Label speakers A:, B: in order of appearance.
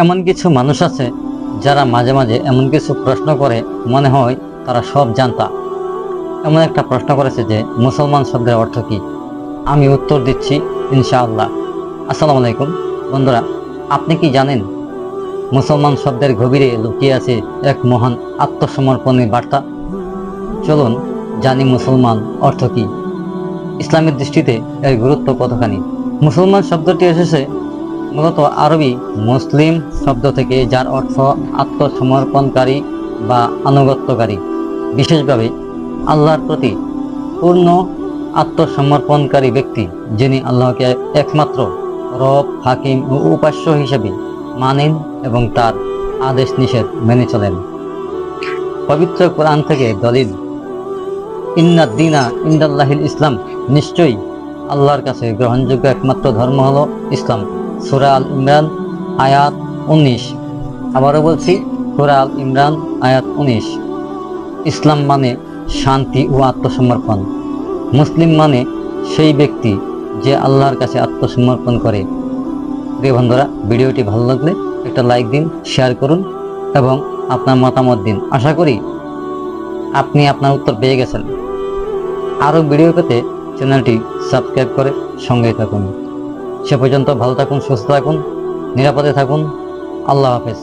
A: এমন কিছু মানুষ আছে যারা মাঝে মাঝে এমন কিছু প্রশ্ন করে মনে হয় তারা সব জানতা। এমন একটা প্রশ্ন করেছে যে মুসলমান শব্দের অর্থ কি। আমি উত্তর দিচ্ছি ইনশাআল্লাহ। আসসালামু আলাইকুম বন্ধুরা, আপনি কি জানেন মুসলমান শব্দের গভীরে লুকিয়ে আছে এক মহান আত্মসমর্পণের বার্তা? চলুন জানি মুসলমান অর্থ কি, ইসলামের দৃষ্টিতে এর গুরুত্ব কতখানি। মুসলমান শব্দটি এসেছে মূলত আরবি মুসলিম শব্দ থেকে, যার অর্থ আত্মসমর্পণকারী বা আনুগত্যকারী। বিশেষভাবে আল্লাহর প্রতি পূর্ণ আত্মসমর্পণকারী ব্যক্তি, যিনি আল্লাহকে একমাত্র রব, হাকিম ও উপাস্য হিসেবে মানেন এবং তার আদেশ নিষেধ মেনে চলেন। পবিত্র কোরআন থেকে দলিল, ইন্নাদ দীনা ইনদাল্লাহিল ইসলাম, নিশ্চয়ই আল্লাহর কাছে গ্রহণযোগ্য একমাত্র ধর্ম হলো ইসলাম। সূরা আল ইমরান আয়াত 19। আবারও বলছি, সূরা আল ইমরান আয়াত 19। ইসলাম মানে শান্তি ও আত্মসমর্পণ। মুসলিম মানে সেই ব্যক্তি যে আল্লাহর কাছে আত্মসমর্পণ করে। প্রিয় বন্ধুরা, ভিডিওটি ভালো লাগলে একটা লাইক দিন, শেয়ার করুন এবং আপনার মতামত দিন। আশা করি আপনি আপনার উত্তর পেয়ে গেছেন। আরও ভিডিও পেতে চ্যানেলটি সাবস্ক্রাইব করে সঙ্গেই থাকুন। সে পর্যন্ত ভালো থাকুন, সুস্থ থাকুন, নিরাপদে থাকুন। আল্লাহ হাফেজ।